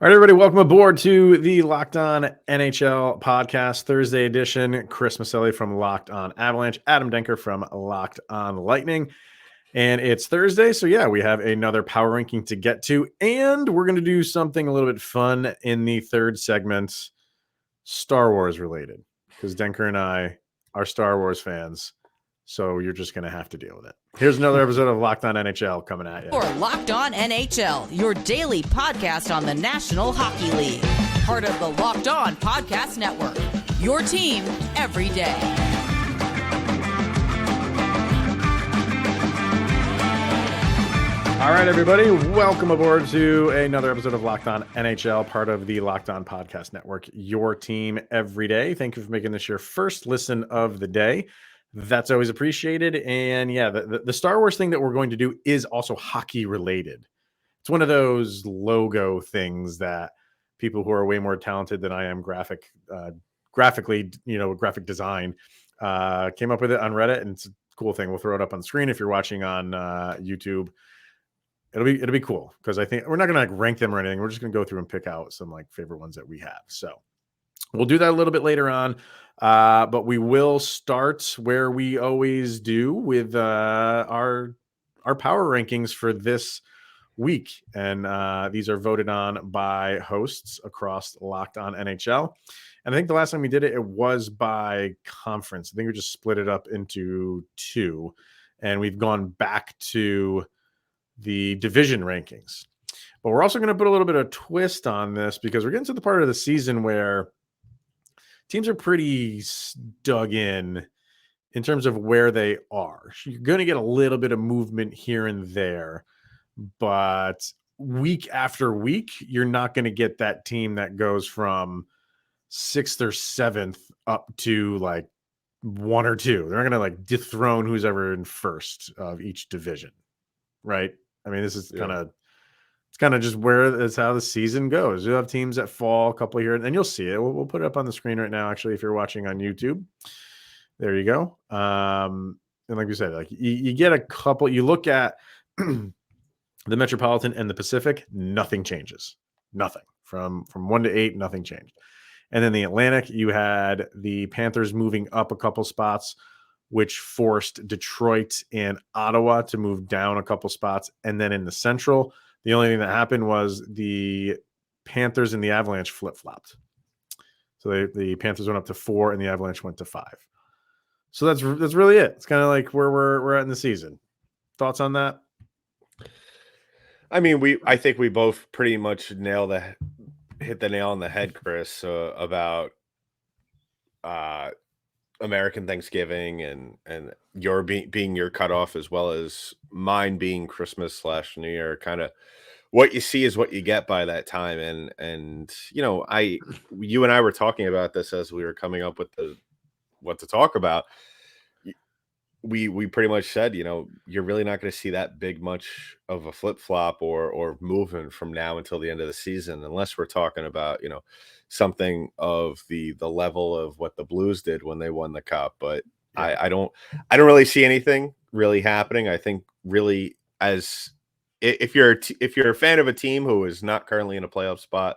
All right, everybody, welcome aboard to the Locked On NHL podcast, Thursday edition. Chris Maselli from Locked On Avalanche, Adam Denker from Locked On Lightning. And it's Thursday, so yeah, we have another power ranking to get to. And we're going to do something a little bit fun in the third segment, Star Wars related, because Denker and I are Star Wars fans. So you're just going to have to deal with it. Here's another episode of Locked On NHL coming at you. Or Locked On NHL, your daily podcast on the National Hockey League. Part of the Locked On Podcast Network, your team every day. All right, everybody, welcome aboard to another episode of Locked On NHL, part of the Locked On Podcast Network, your team every day. Thank you for making this your first listen of the day. That's always appreciated. And yeah, the Star Wars thing that we're going to do is also hockey related. It's one of those logo things that people who are way more talented than I am graphically, graphic design, came up with it on Reddit, and it's a cool thing. We'll throw it up on the screen if you're watching on YouTube. It'll be cool because I think we're not going to rank them or anything. We're just going to go through and pick out some favorite ones that we have. So we'll do that a little bit later on. But we will start where we always do with our power rankings for this week. And these are voted on by hosts across Locked On NHL. And I think the last time we did it, it was by conference. I think we just split it up into two. And we've gone back to the division rankings. But we're also going to put a little bit of twist on this because we're getting to the part of the season where teams are pretty dug in terms of where they are. You're going to get a little bit of movement here and there, but week after week, you're not going to get that team that goes from 6th or 7th up to 1 or 2. They're not going to dethrone who's ever in first of each division, right? I mean, this is kind of just that's how the season goes. You'll have teams that fall a couple here, and you'll see it. We'll put it up on the screen right now, actually, if you're watching on YouTube. There you go. And like we said, you get a couple. You look at the Metropolitan and the Pacific, nothing changes. Nothing. From 1 to 8, nothing changed. And then the Atlantic, you had the Panthers moving up a couple spots, which forced Detroit and Ottawa to move down a couple spots. And then in the Central, the only thing that happened was the Panthers and the Avalanche flip-flopped. So the Panthers went up to 4 and the Avalanche went to 5. So that's really it. It's kind of like where we're at in the season. Thoughts on that? I mean, I think we both pretty much hit the nail on the head, Chris, about American Thanksgiving and your being your cutoff as well as mine being Christmas/New Year. Kind of what you see is what you get by that time. And you and I were talking about this as we were coming up with what to talk about. We pretty much said, you're really not going to see that big much of a flip-flop or movement from now until the end of the season, unless we're talking about, something of the level of what the Blues did when they won the Cup. But yeah. I don't really see anything really happening. I think really if you're a fan of a team who is not currently in a playoff spot,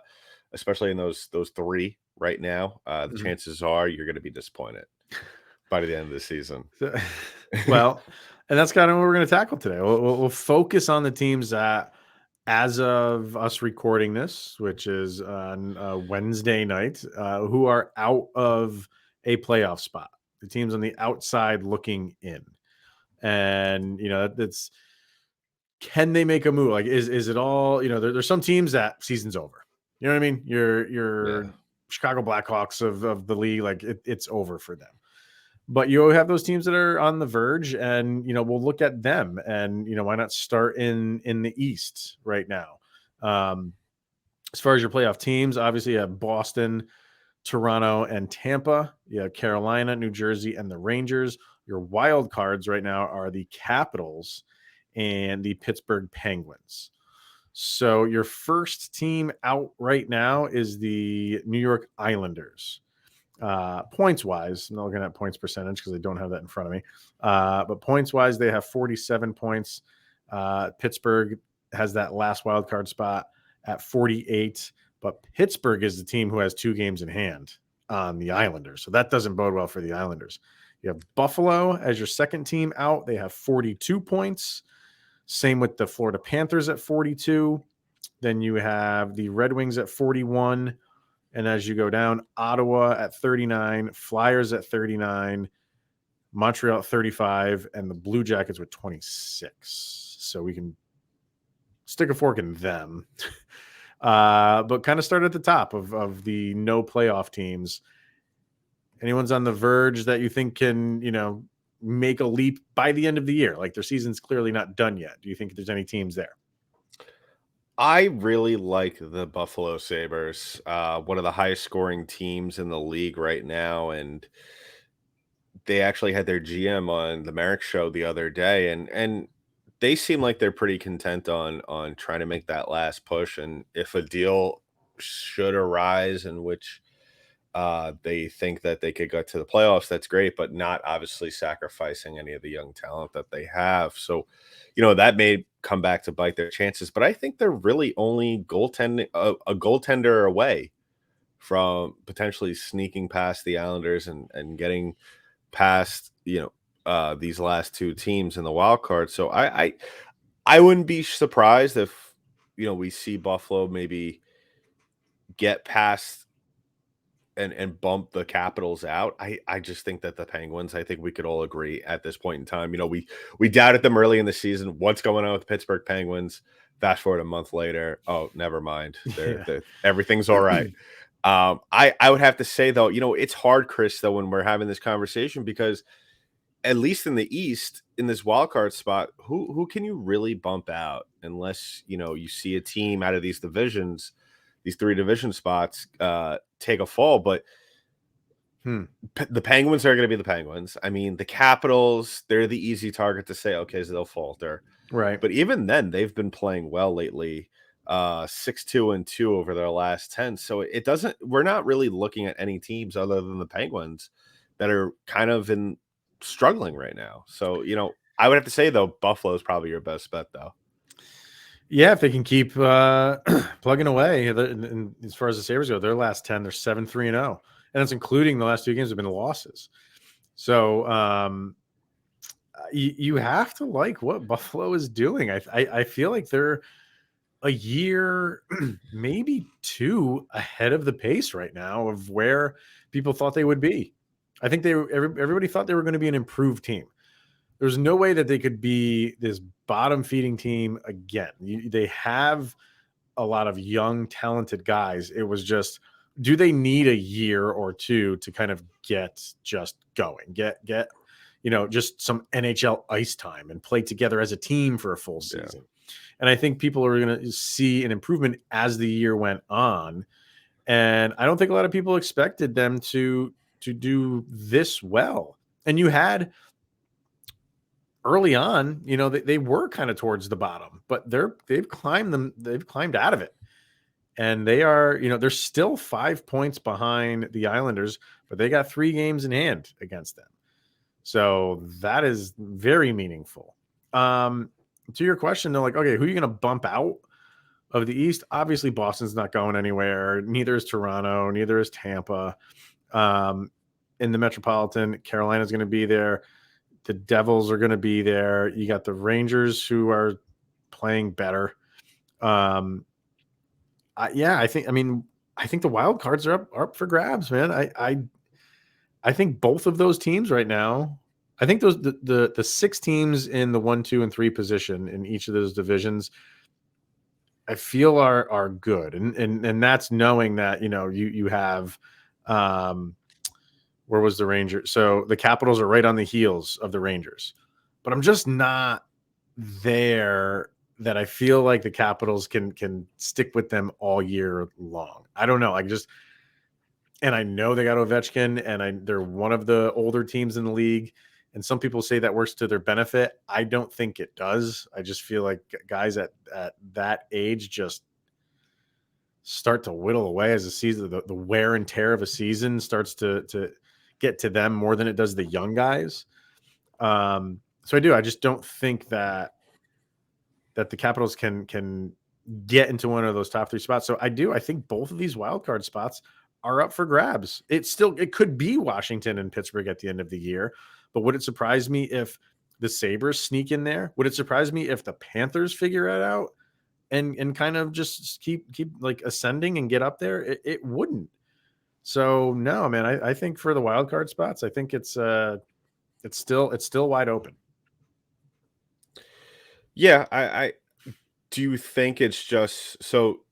especially in those 3 right now, the chances are you're going to be disappointed by the end of the season. Well, and that's kind of what we're going to tackle today. We'll focus on the teams that, as of us recording this, which is on Wednesday night, who are out of a playoff spot. The teams on the outside looking in. And, that's, can they make a move? Is it all, there's some teams that season's over. You know what I mean? Your Chicago Blackhawks of the league, it's over for them. But you have those teams that are on the verge, and we'll look at them, and why not start in the East right now? As far as your playoff teams, obviously you have Boston, Toronto, and Tampa. You have Carolina, New Jersey, and the Rangers. Your wild cards right now are the Capitals and the Pittsburgh Penguins. So your first team out right now is the New York Islanders. Points wise, I'm not looking at points percentage because I don't have that in front of me. But points wise, they have 47 points. Pittsburgh has that last wild card spot at 48, but Pittsburgh is the team who has 2 games in hand on the Islanders. So that doesn't bode well for the Islanders. You have Buffalo as your second team out. They have 42 points. Same with the Florida Panthers at 42. Then you have the Red Wings at 41. And as you go down, Ottawa at 39, Flyers at 39, Montreal at 35, and the Blue Jackets with 26. So we can stick a fork in them. But kind of start at the top of the no playoff teams. Anyone's on the verge that you think can, make a leap by the end of the year? Like, their season's clearly not done yet. Do you think there's any teams there? I really like the Buffalo Sabres, one of the highest scoring teams in the league right now. And they actually had their GM on the Merrick show the other day, and they seem like they're pretty content on trying to make that last push. And if a deal should arise in which they think that they could get to the playoffs, that's great, but not obviously sacrificing any of the young talent that they have. So, that may come back to bite their chances. But I think they're really only a goaltender away from potentially sneaking past the Islanders and getting past these last 2 teams in the wild card. So I wouldn't be surprised if we see Buffalo maybe get past and bump the Capitals out. I just think that the Penguins, I think we could all agree at this point in time, we doubted them early in the season. What's going on with the Pittsburgh Penguins? Fast forward a month later, oh, never mind. Everything's all right. I would have to say, though, it's hard, Chris, though, when we're having this conversation, because at least in the East, in this wild card spot, who can you really bump out unless, you see a team out of these divisions, these 3 division spots, take a fall. But the Penguins are going to be the Penguins. I mean, the Capitals, they're the easy target to say, okay, so they'll falter. Right. But even then, they've been playing well lately, 6-2-2 over their last 10. So we're not really looking at any teams other than the Penguins that are kind of struggling right now. So, I would have to say, though, Buffalo is probably your best bet, though. Yeah, if they can keep plugging away. And as far as the Sabres go, their last 10, they're 7-3-0. And that's including the last 2 games have been losses. So you have to like what Buffalo is doing. I feel like they're a year, maybe 2 ahead of the pace right now of where people thought they would be. I think everybody thought they were going to be an improved team. There's no way that they could be this bottom feeding team again. They have a lot of young, talented guys. It was just, do they need a year or 2 to kind of get just going, get just some NHL ice time and play together as a team for a full season? Yeah. And I think people are going to see an improvement as the year went on. And I don't think a lot of people expected them to do this well. And you had early on, they were kind of towards the bottom, but they've climbed out of it. And they are, they're still 5 points behind the Islanders, but they got 3 games in hand against them. So that is very meaningful. To your question, though, like, okay, who are you going to bump out of the East? Obviously, Boston's not going anywhere. Neither is Toronto. Neither is Tampa. In the Metropolitan, Carolina's going to be there. The Devils are going to be there. You got the Rangers, who are playing better. I think the wild cards are up for grabs, man. I think both of those teams right now, I think the 6 teams in the 1, 2, and 3 position in each of those divisions, I feel are good. And that's knowing that, you have, where was the Rangers? So the Capitals are right on the heels of the Rangers, but I'm just not there that I feel like the Capitals can stick with them all year long. I don't know. And I know they got Ovechkin, and they're one of the older teams in the league. And some people say that works to their benefit. I don't think it does. I just feel like guys at that age just start to whittle away as the season, the wear and tear of a season starts to get to them more than it does the young guys. So I just don't think that the Capitals can get into one of those top 3 spots. So I think both of these wild card spots are up for grabs. It could be Washington and Pittsburgh at the end of the year, but would it surprise me if the Sabres sneak in there? Would it surprise me if the Panthers figure it out and kind of just keep like ascending and get up there? It wouldn't. So no, man, I think for the wild card spots, I think it's still wide open. Yeah, I do you think it's just so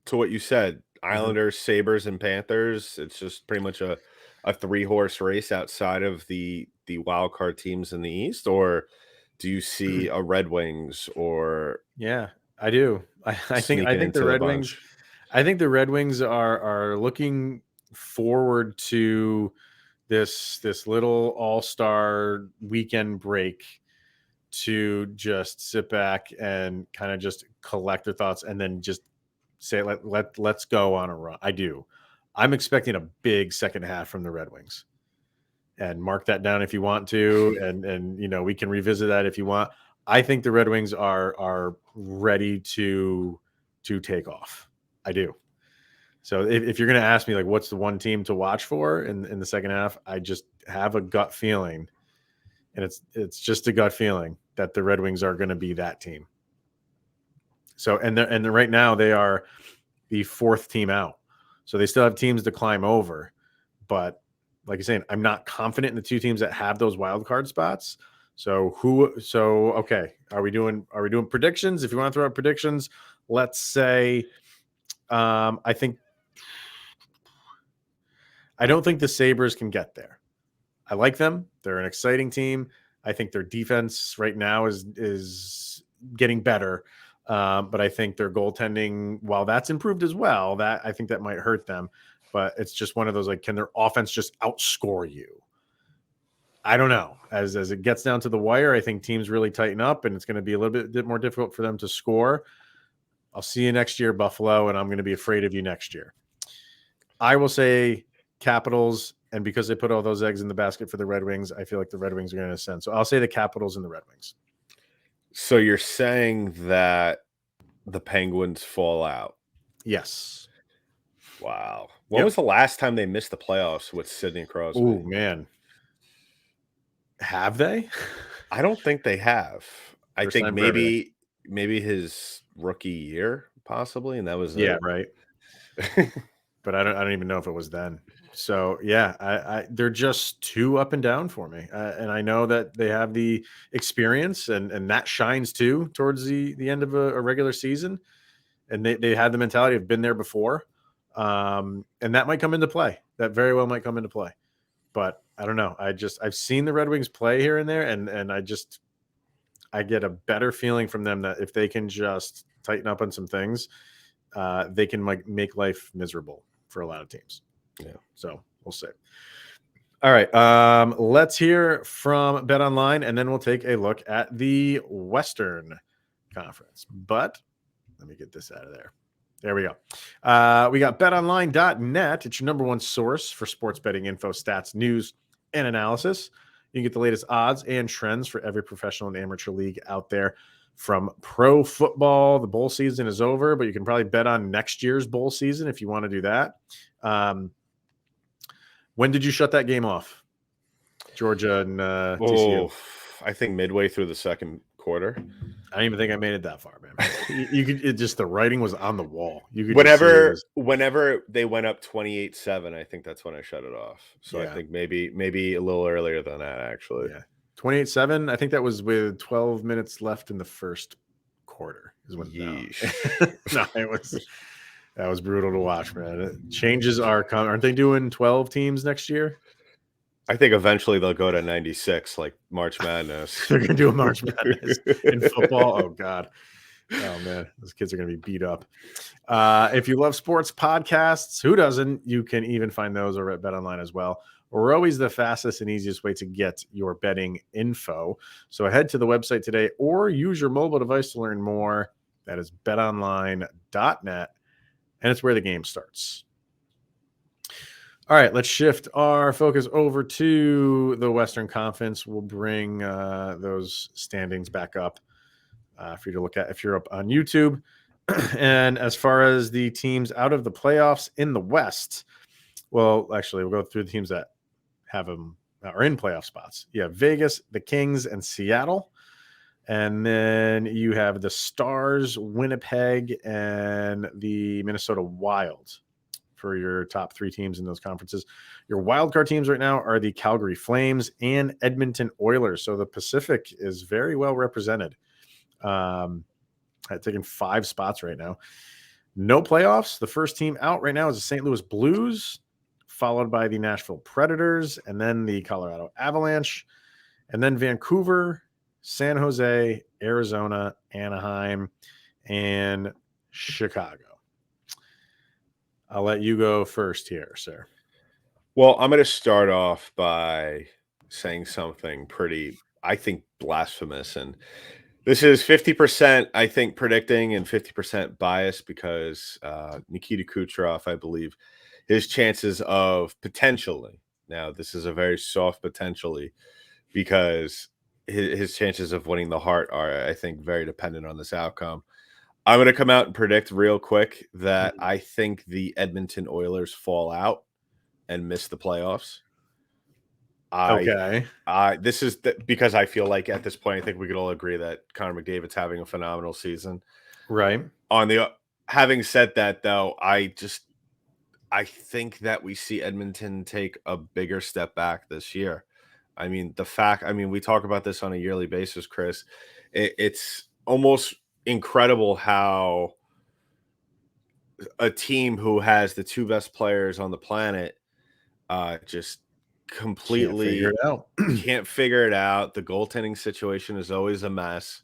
to what you said, Islanders, Sabres, and Panthers, it's just pretty much a 3-horse race outside of the wild card teams in the East, or do you see a Red Wings or Yeah, I do. I think sneaking the into the Red Wings. bunch? I think the Red Wings are looking forward to this little all-star weekend break to just sit back and kind of just collect their thoughts and then just say let's go on a run. I do. I'm expecting a big second half from the Red Wings. And mark that down if you want to, and we can revisit that if you want. I think the Red Wings are ready to take off. I do. So if you're going to ask me like what's the one team to watch for in the second half, I just have a gut feeling, and it's just a gut feeling that the Red Wings are going to be that team. So and right now they are the 4th team out, so they still have teams to climb over, but like you're saying, I'm not confident in the 2 teams that have those wild card spots. So okay, are we doing predictions? If you want to throw out predictions, let's say I don't think the Sabres can get there. I like them. They're an exciting team. I think their defense right now is getting better. But I think their goaltending, while that's improved as well, that I think that might hurt them. But it's just one of those, like, can their offense just outscore you? I don't know. As it gets down to the wire, I think teams really tighten up, and it's going to be a little bit more difficult for them to score. I'll see you next year, Buffalo, and I'm going to be afraid of you next year. I will say Capitals, and because they put all those eggs in the basket for the Red Wings, I feel like the Red Wings are going to ascend. So I'll say the Capitals and the Red Wings. So you're saying that the Penguins fall out? Yes. Wow. When was the last time they missed the playoffs with Sidney Crosby? Oh, man. Have they? I don't think they have. I First think time for everything. maybe his rookie year, possibly, and that was Yeah, it. right. But I don't even know if it was then. So yeah, they're just too up and down for me, and I know that they have the experience, and that shines too towards the end of a regular season, and they had the mentality of been there before, and that might come into play. That very well might come into play, but I don't know. I've seen the Red Wings play here and there, and I get a better feeling from them that if they can just tighten up on some things, they can make life miserable for a lot of teams. Yeah. So we'll see. All right. Let's hear from Bet Online, and then we'll take a look at the Western Conference. But let me get this out of there. There we go. We got betonline.net. It's your number one source for sports betting info, stats, news, and analysis. You can get the latest odds and trends for every professional and amateur league out there. From pro football, the bowl season is over, but you can probably bet on next year's bowl season if you want to do that. When did you shut that game off? Georgia and TCU. I think midway through the second quarter. I don't even think I made it that far, man. You could the writing was on the wall. You could whenever they went up 28-7, I think that's when I shut it off. So yeah. I think maybe a little earlier than that, actually. Yeah. 28-7. I think that was with 12 minutes left in the first quarter. Is when that was brutal to watch, man. Changes are coming. Aren't they doing 12 teams next year? I think eventually they'll go to 96, like March Madness. They're gonna do a March Madness in football. Oh God. Oh man, those kids are gonna be beat up. If you love sports podcasts, who doesn't? You can even find those over at BetOnline as well. We're always the fastest and easiest way to get your betting info. So head to the website today or use your mobile device to learn more. That is betonline.net, and it's where the game starts. All right, let's shift our focus over to the Western Conference. We'll bring those standings back up for you to look at if you're up on YouTube. And as far as the teams out of the playoffs in the West, well, actually, we'll go through the teams that have them are in playoff spots. You have Vegas, the Kings, and Seattle. And then you have the Stars, Winnipeg, and the Minnesota Wild for your top 3 teams in those conferences. Your wild card teams right now are the Calgary Flames and Edmonton Oilers. So the Pacific is very well represented. Taking 5 spots right now. No playoffs. The first team out right now is the St. Louis Blues, followed by the Nashville Predators, and then the Colorado Avalanche, and then Vancouver, San Jose, Arizona, Anaheim, and Chicago. I'll let you go first here, sir. Well, I'm going to start off by saying something pretty, I think, blasphemous. And this is 50%, I think, predicting and 50% biased because Nikita Kucherov, I believe, his chances of potentially, now this is a very soft potentially, because his chances of winning the Hart are, I think, very dependent on this outcome. I'm going to come out and predict real quick that I think the Edmonton Oilers fall out and miss the playoffs. Okay. This is because I feel like at this point, I think we could all agree that Connor McDavid's having a phenomenal season. Right. Having said that, though, I think that we see Edmonton take a bigger step back this year. I mean, we talk about this on a yearly basis, Chris. It's almost incredible how a team who has the 2 best players on the planet just completely can't figure it out. The goaltending situation is always a mess.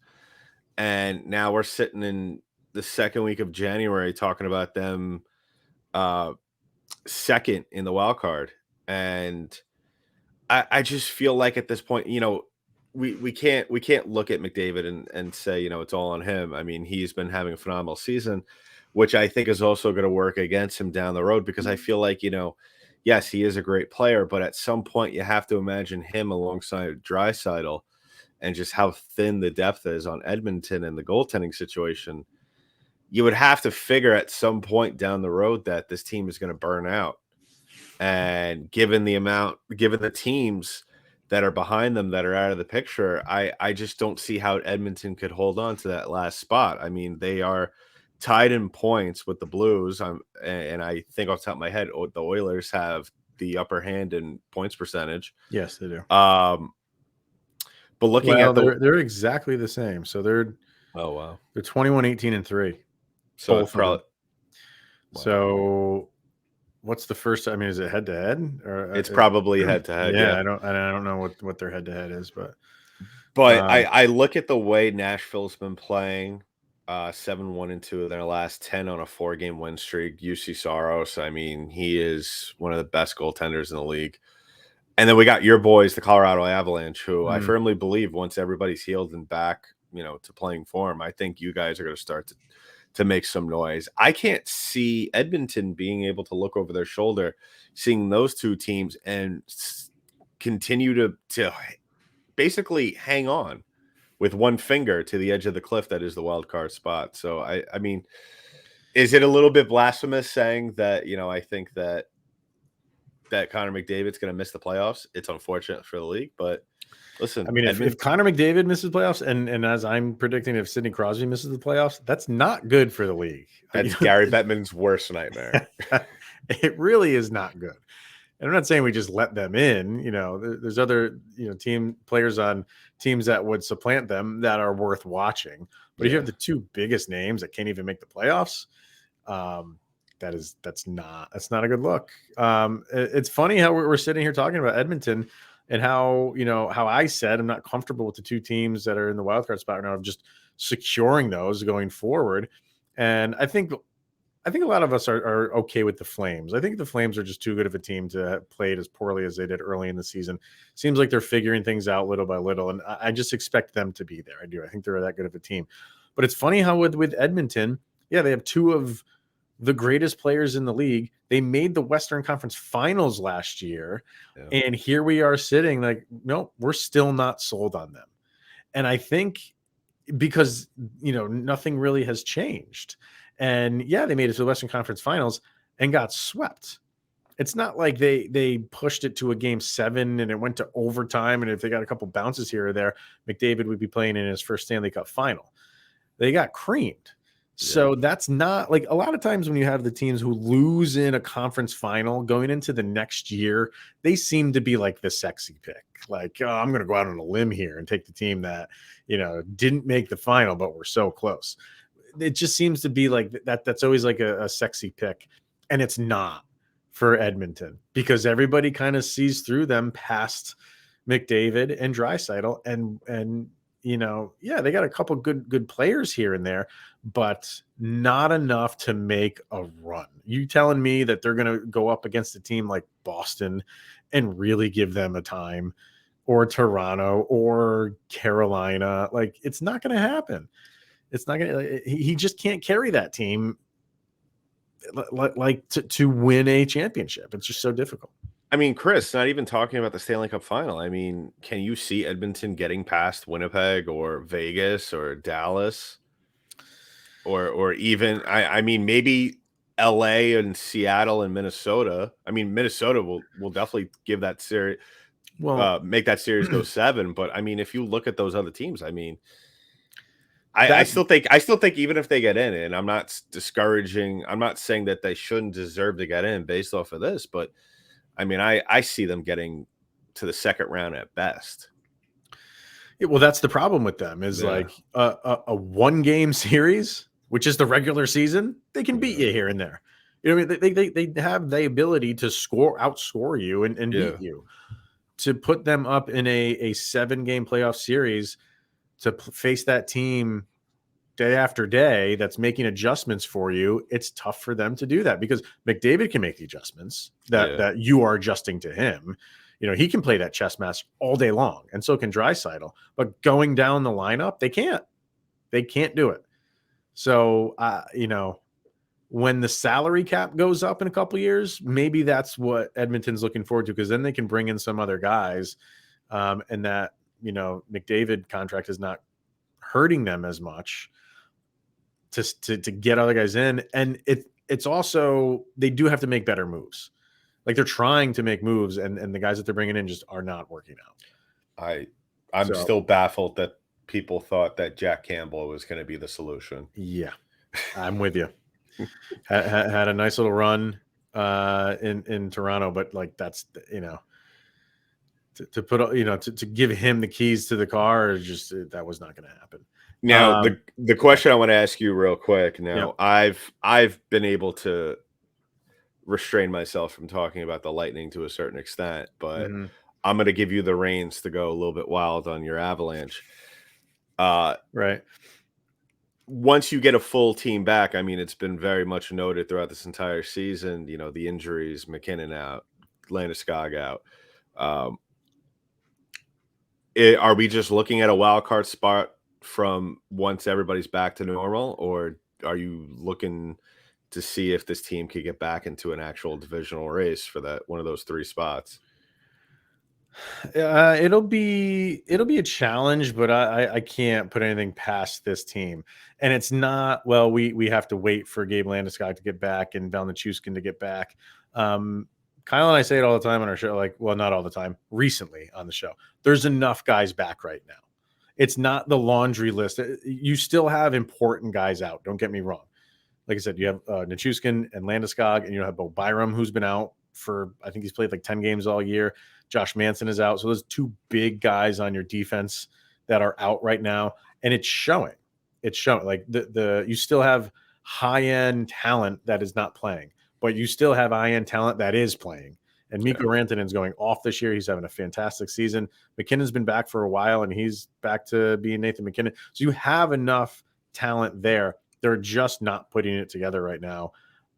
And now we're sitting in the second week of January talking about them second in the wild card. And I just feel like at this point, we can't look at McDavid and say, it's all on him. I mean, he's been having a phenomenal season, which I think is also going to work against him down the road, because I feel like, yes, he is a great player, but at some point you have to imagine him alongside Draisaitl and just how thin the depth is on Edmonton and the goaltending situation. You would have to figure at some point down the road that this team is going to burn out. And given the teams that are behind them that are out of the picture, I just don't see how Edmonton could hold on to that last spot. I mean, they are tied in points with the Blues. And I think off the top of my head, the Oilers have the upper hand in points percentage. Yes, they do. But looking at they're exactly the same. So they're 21, 18, and 3. So it's probably So what's the first? I mean, is it head to head, or it's probably head to head? Yeah, I don't know what their head to head is, but I look at the way Nashville's been playing, 7-1-2 of their last 10 on a 4-game win streak. UC Saros, I mean, he is one of the best goaltenders in the league. And then we got your boys, the Colorado Avalanche, who I firmly believe once everybody's healed and back, to playing form, I think you guys are going to start to make some noise. I can't see Edmonton being able to look over their shoulder, seeing those 2 teams and continue to basically hang on with one finger to the edge of the cliff that is the wild card spot. So I mean, is it a little bit blasphemous saying that, I think that Connor McDavid's going to miss the playoffs? It's unfortunate for the league, but listen, I mean, if Connor McDavid misses the playoffs, and as I'm predicting, if Sidney Crosby misses the playoffs, that's not good for the league. That's Gary Bettman's worst nightmare. It really is not good. And I'm not saying we just let them in. There's other team players on teams that would supplant them that are worth watching. But if you have the 2 biggest names that can't even make the playoffs, that's not a good look. It's funny how we're sitting here talking about Edmonton. And how I said I'm not comfortable with the 2 teams that are in the wildcard spot right now of just securing those going forward. And I think a lot of us are okay with the Flames. I think the Flames are just too good of a team to play it as poorly as they did early in the season. Seems like they're figuring things out little by little, and I just expect them to be there. I do. I think they're that good of a team. But it's funny how with Edmonton, they have 2 of the greatest players in the league. They made the Western Conference Finals last year, and here we are sitting like, no, we're still not sold on them. And I think because, nothing really has changed. And yeah, they made it to the Western Conference Finals and got swept. It's not like they pushed it to a game 7 and it went to overtime. And if they got a couple bounces here or there, McDavid would be playing in his first Stanley Cup final. They got creamed. So that's not like, a lot of times when you have the teams who lose in a conference final going into the next year, they seem to be like the sexy pick. Like, oh, I'm going to go out on a limb here and take the team that, didn't make the final, but we're so close. It just seems to be like that. That's always like a sexy pick. And it's not for Edmonton, because everybody kind of sees through them past McDavid and Draisaitl, and they got a couple good players here and there, but not enough to make a run. You telling me that they're going to go up against a team like Boston and really give them a time, or Toronto or Carolina? Like, it's not going to happen. It's not going to. He just can't carry that team to win a championship. It's just so difficult. I mean, Chris, not even talking about the Stanley Cup final. I mean, can you see Edmonton getting past Winnipeg or Vegas or Dallas, or even I mean, maybe LA and Seattle and Minnesota? I mean, Minnesota will definitely give that series, make that series go 7. But I mean, if you look at those other teams, I mean, I still think even if they get in, and I'm not discouraging, I'm not saying that they shouldn't deserve to get in based off of this, but I mean, I see them getting to the second round at best. Yeah, well, that's the problem with them is like a 1-game series, which is the regular season. They can beat you here and there. I mean, they have the ability to outscore you and beat you. To put them up in a 7-game playoff series, to face that team day after day that's making adjustments for you, it's tough for them to do that, because McDavid can make the adjustments that you are adjusting to him. He can play that chess match all day long, and so can Draisaitl. But going down the lineup, they can't do it. So, when the salary cap goes up in a couple years, maybe that's what Edmonton's looking forward to, because then they can bring in some other guys, and that, McDavid contract is not hurting them as much to get other guys in. And it's also, they do have to make better moves. Like, they're trying to make moves, and the guys that they're bringing in just are not working out. I'm still baffled that people thought that Jack Campbell was going to be the solution. Yeah, I'm with you. had a nice little run in Toronto, but like, that's, to put, to give him the keys to the car, just that was not going to happen. Now, the question I want to ask you real quick. Now, I've been able to restrain myself from talking about the Lightning to a certain extent, but I'm going to give you the reins to go a little bit wild on your Avalanche. Right. Once you get a full team back, I mean, it's been very much noted throughout this entire season, the injuries, McKinnon out, Landeskog out. Are we just looking at a wild card spot from once everybody's back to normal, or are you looking to see if this team could get back into an actual divisional race for that one of those 3 spots? It'll be a challenge, but I can't put anything past this team. And it's not, well, we have to wait for Gabe Landeskog to get back and Val Nichushkin to get back. Kyle and I say it all the time on our show, like, well, not all the time, recently on the show. There's enough guys back right now. It's not the laundry list. You still have important guys out. Don't get me wrong. Like I said, you have Nichushkin and Landeskog, and you have Bo Byram, who's been out for, I think he's played like 10 games all year. Josh Manson is out. So those 2 big guys on your defense that are out right now. And it's showing. It's showing. Like, you still have high-end talent that is not playing, but you still have high-end talent that is playing. And Mikko Rantanen's going off this year. He's having a fantastic season. McKinnon's been back for a while, and he's back to being Nathan McKinnon. So you have enough talent there. They're just not putting it together right now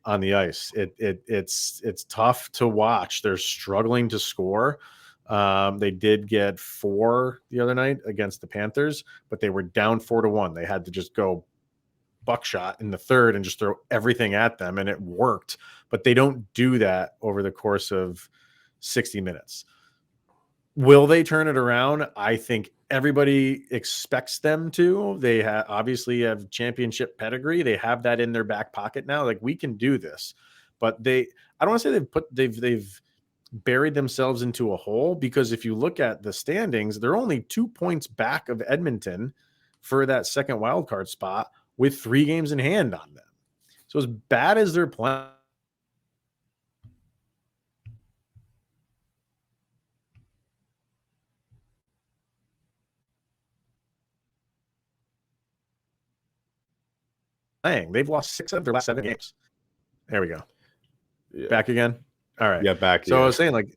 on the ice. It's tough to watch. They're struggling to score. They did get 4 the other night against the Panthers, but they were down 4-1. They had to just go buckshot in the third and just throw everything at them, and it worked. But they don't do that over the course of 60 minutes. Will they turn it around? I think everybody expects them to. They obviously have championship pedigree. They have that in their back pocket now. Like, we can do this, but I don't want to say they've buried themselves into a hole, because if you look at the standings, they're only 2 points back of Edmonton for that second wild card spot with 3 games in hand on them. So as bad as they're playing, they've lost 6 of their last 7 games. There we go. Yeah. Back again. All right. Yeah, back. So yeah. I was saying, like,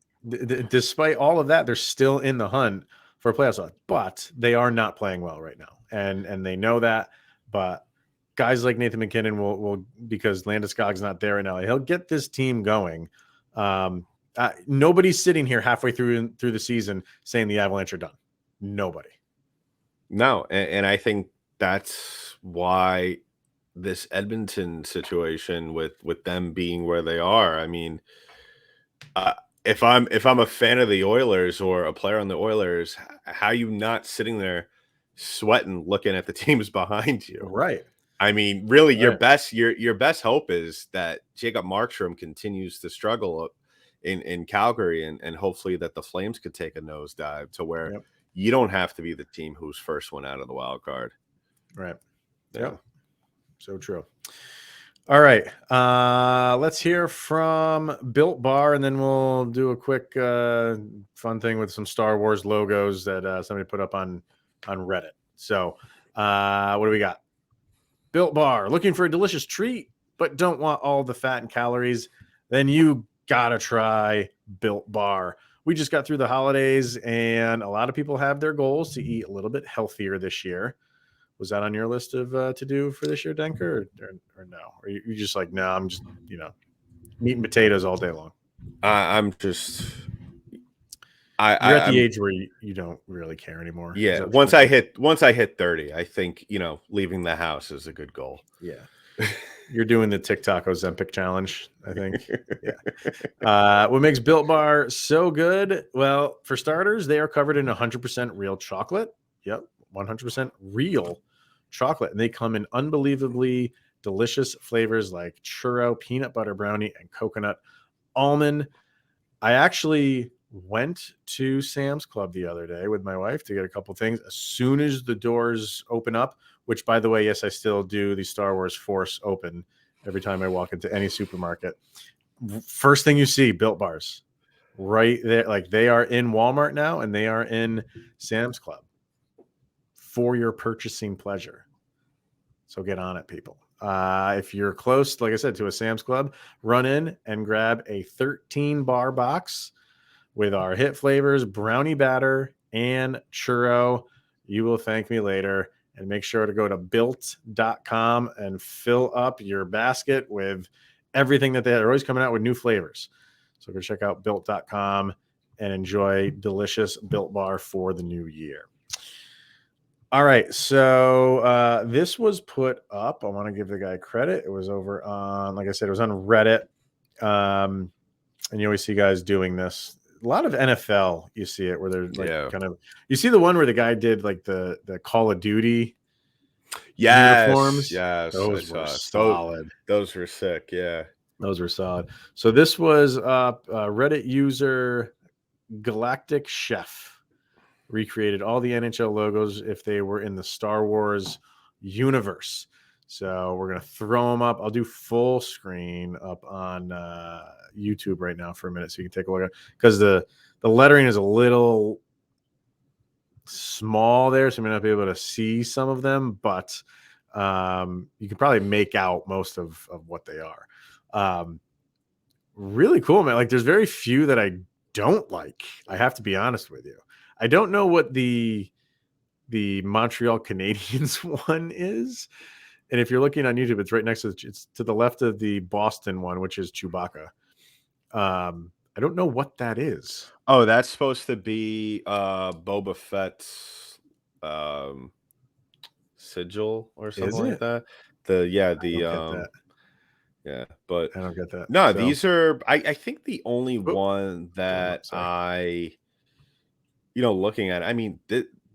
despite all of that, they're still in the hunt for a playoff spot, but they are not playing well right now, and they know that. But guys like Nathan McKinnon will because Landeskog's not there right now, he'll get this team going. Nobody's sitting here halfway through the season saying the Avalanche are done. Nobody. No, and I think that's why this Edmonton situation with them being where they are. I mean, if I'm a fan of the Oilers or a player on the Oilers, how you not sitting there sweating looking at the teams behind you? Right. I mean, really, your Right. best hope is that Jacob Markstrom continues to struggle in Calgary, and hopefully that the Flames could take a nosedive to where Yep. you don't have to be the team who's first one out of the wild card. Right. Yeah. Yep. So true. All right. Let's hear from Built Bar, and then we'll do a quick fun thing with some Star Wars logos that somebody put up on Reddit. So what do we got? Built Bar, looking for a delicious treat, but don't want all the fat and calories? Then you gotta try Built Bar. We just got through the holidays, and a lot of people have their goals to eat a little bit healthier this year. Was that on your list of to do for this year, Denker, or no? Or you just like, no, I'm just, meat and potatoes all day long? I'm just, You're at the I'm, age where you don't really care anymore. Is yeah. that what Once I hit 30, I think leaving the house is a good goal. Yeah. You're doing the TikTok Ozempic challenge, I think. Yeah. What makes Built Bar so good? Well, for starters, they are covered in 100% real chocolate. Yep, 100% real chocolate. And they come in unbelievably delicious flavors like churro, peanut butter brownie, and coconut almond. I actually went to Sam's Club the other day with my wife to get a couple things. As soon as the doors open up, which, by the way, yes, I still do the Star Wars Force open every time I walk into any supermarket. First thing you see, Built Bars right there. Like, they are in Walmart now, and they are in Sam's Club for your purchasing pleasure. So get on it, people. If you're close, like I said, to a Sam's Club, run in and grab a 13-bar box with our hit flavors, brownie batter, and churro. You will thank me later. And make sure to go to built.com and fill up your basket with everything that they're always coming out with new flavors. So go check out built.com and enjoy delicious Built Bar for the new year. All right. So this was put up. I want to give the guy credit. It was over on, like I said, it was on Reddit. And you always see guys doing this. A lot of NFL, you see it where they're like kind of. You see the one where the guy did like the Call of Duty uniforms. Yes, those were solid. Those were sick. Yeah, those were solid. So this was Reddit user Galactic Chef recreated all the NHL logos if they were in the Star Wars universe. So we're gonna throw them up. I'll do full screen up on YouTube right now for a minute, so you can take a look at it, because the lettering is a little small there, so you may not be able to see some of them, but you can probably make out most of what they are. Really cool, man. Like, there's very few that I don't like. I have to be honest with you. I don't know what the Montreal Canadiens one is. And if you're looking on YouTube, it's right next to it's to the left of the Boston one, which is Chewbacca. I don't know what that is. Oh, that's supposed to be Boba Fett's sigil or something like that. Yeah, but I don't get that. No, these are I think the only one that looking at it, I mean,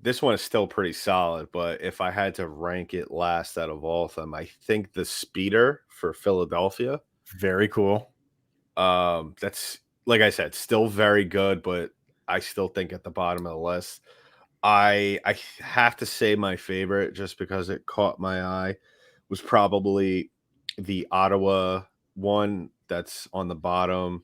this one is still pretty solid, but if I had to rank it last out of all of them, I think the speeder for Philadelphia. Very cool. That's like I said, still very good, but I still think at the bottom of the list. I have to say my favorite, just because it caught my eye, was probably the Ottawa one that's on the bottom,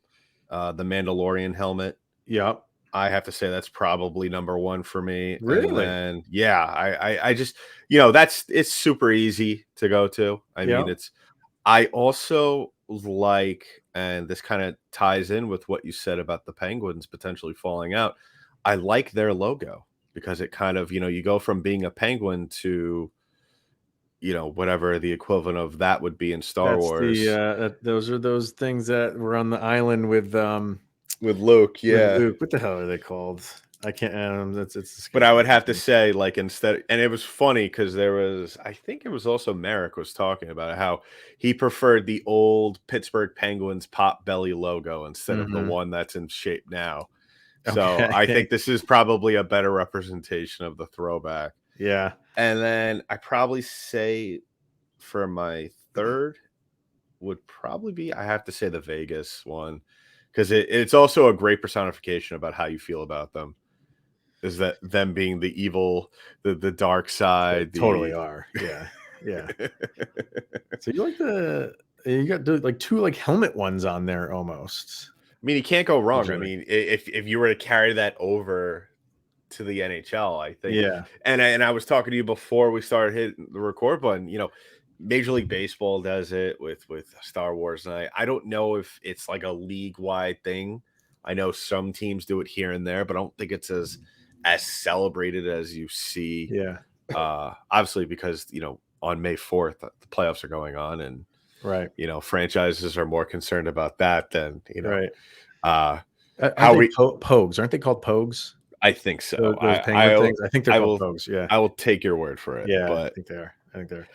the Mandalorian helmet. Yep. I have to say that's probably number one for me. And Really? then yeah, I just it's super easy to go to. I mean, Yep. I also like, and this kind of ties in with what you said about the Penguins potentially falling out. I like their logo because it kind of, you go from being a penguin to, whatever the equivalent of that would be in Star That's the Wars those are those things that were on the island with Luke. with Yeah. Luke. What the hell are they called? I can't. That's it's But I escaping would have to me. say, like, instead, and it was funny because I think it was also Merrick was talking about how he preferred the old Pittsburgh Penguins pop belly logo instead of the Mhm. one that's in shape now. So I Okay. think this is probably a better representation of the throwback. Yeah. And then I probably say for my third would probably be, I have to say, the Vegas one, because it's also a great personification about how you feel about them. Is that them being the evil, the dark They side, totally the are. Yeah. Yeah. So you got like two like helmet ones on there almost. I mean, you can't go wrong. I Visually. mean, if you were to carry that over to the NHL, I think, Yeah. and I was talking to you before we started hitting the record button. Major League Baseball does it with Star Wars, and I don't know if it's like a league wide thing. I know some teams do it here and there, but I don't think it's as celebrated as you see. Yeah. Obviously, because on May 4th the playoffs are going on, and Right. franchises are more concerned about that than Right. uh Aren't how they we pogues? Aren't they called pogues? I think so. Those penguin things? I think they're I called will pogues. Yeah. I will take your word for it, Yeah. I but think they are. I think they're.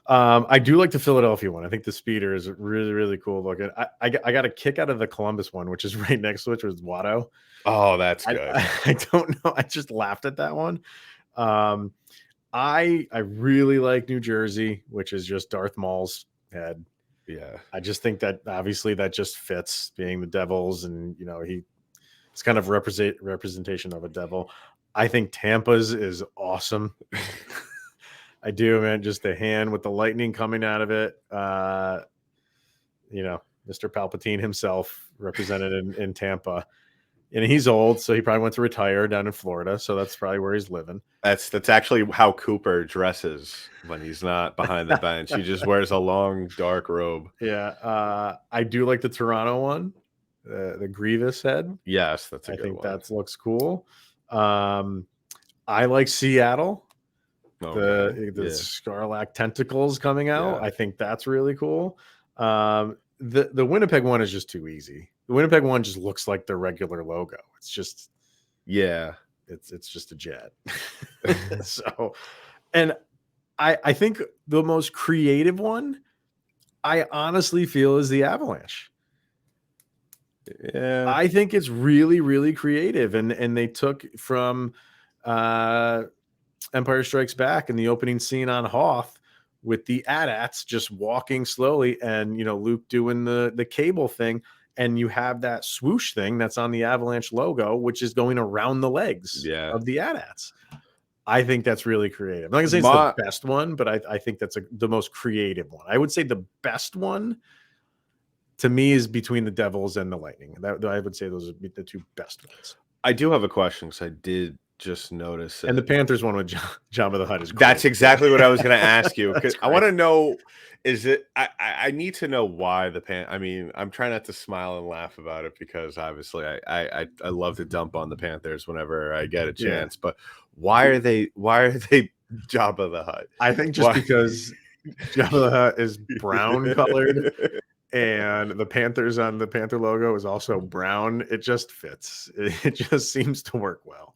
I do like the Philadelphia one. I think the speeder is really, really cool looking. I got a kick out of the Columbus one, which is right next to it, which was Watto. oh, that's I, good. I don't know. I just laughed at that one. Um, I really like New Jersey, which is just Darth Maul's head. Yeah. I just think that obviously that just fits being the Devils, and it's kind of representation of a devil. I think Tampa's is awesome. I do, man. Just the hand with the lightning coming out of it. Mr. Palpatine himself represented in Tampa. And he's old, so he probably went to retire down in Florida. So that's probably where he's living. That's actually how Cooper dresses when he's not behind the bench. He just wears a long dark robe. Yeah. I do like the Toronto one, the Grievous head. Yes, that's a I good think one. that looks cool. I like Seattle. Okay. The Yeah. Scarlac tentacles coming out. Yeah. I think that's really cool. The Winnipeg one is just too easy. The Winnipeg one just looks like the regular logo. It's just Yeah. it's just a jet. So, and I think the most creative one, I honestly feel, is the Avalanche. Yeah. I think it's really, really creative, and they took from Empire Strikes Back in the opening scene on Hoth with the AT-ATs just walking slowly, and Luke doing the cable thing, and you have that swoosh thing that's on the Avalanche logo, which is going around the legs Yeah. of the AT-ATs. I think that's really creative. I'm not gonna say it's My the best one, but I think that's the most creative one. I would say the best one to me is between the Devils and the Lightning. That I would say those are the two best ones. I do have a question because I did just notice And the it. Panthers one with Jabba the Hutt is great. That's exactly what I was going to ask you. That's Because I great. want to know, is it? I need to know why the pan. I mean, I'm trying not to smile and laugh about it because obviously I love to dump on the Panthers whenever I get a Yeah. chance. But why are they Jabba the Hutt? I think just Why? because Jabba the Hutt is brown colored and the Panthers on the Panther logo is also brown, it just fits. It just seems to work well.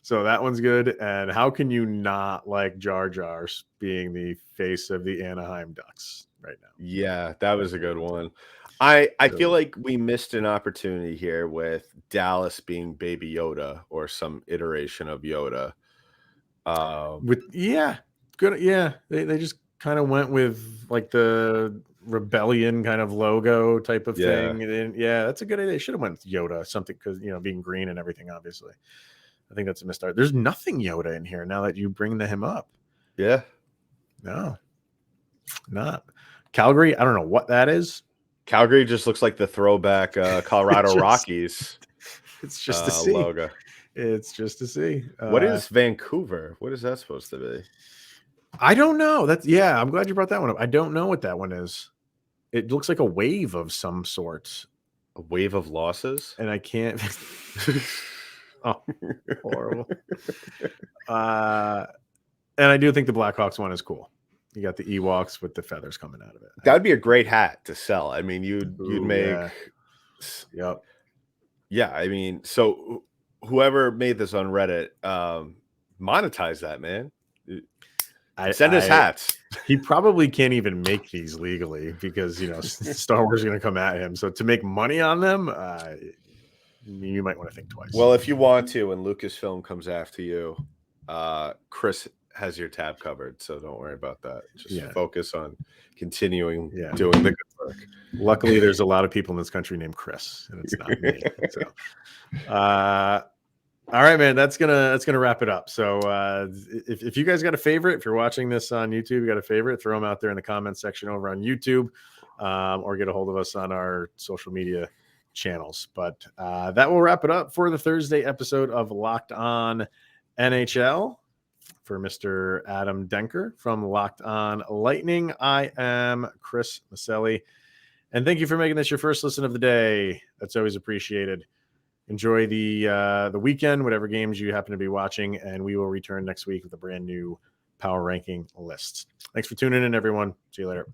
So that one's good. And how can you not like Jar Jar being the face of the Anaheim Ducks right now? Yeah, that was a good one. I feel like we missed an opportunity here with Dallas being Baby Yoda or some iteration of Yoda. Good. Yeah, they just kind of went with like the rebellion kind of logo type of Yeah. thing. And yeah, that's a good idea. They should have went with Yoda, something because being green and everything. Obviously, I think that's a misstart. There's nothing Yoda in here now that you bring him up. Yeah. No, not Calgary. I don't know what that is. Calgary just looks like the throwback Colorado Rockies. It's just to see. Logo. It's just to see. What is Vancouver? What is that supposed to be? I don't know. I'm glad you brought that one up. I don't know what that one is. It looks like a wave of some sort. A wave of losses? And I can't. Oh, horrible. And I do think the Blackhawks one is cool. You got the Ewoks with the feathers coming out of it. That'd be a great hat to sell. I mean, you'd make. Yeah. Yep. Yeah, I mean, so whoever made this on Reddit, monetize that, man. Send us hats. He probably can't even make these legally because Star Wars is going to come at him. So to make money on them, you might want to think twice. Well, if you want to, when Lucasfilm comes after you, Chris has your tab covered, so don't worry about that. Just focus on continuing doing the good work. Luckily, there's a lot of people in this country named Chris, and it's not me. So, all right, man, that's gonna wrap it up. So, if you guys got a favorite, if you're watching this on YouTube, you got a favorite, throw them out there in the comments section over on YouTube, or get a hold of us on our social media channels. But that will wrap it up for the Thursday episode of Locked On NHL. For Mr. Adam Denker from Locked On Lightning, I am Chris Maselli. And thank you for making this your first listen of the day. That's always appreciated. Enjoy the weekend, whatever games you happen to be watching, and we will return next week with a brand new power ranking list. Thanks for tuning in, everyone. See you later.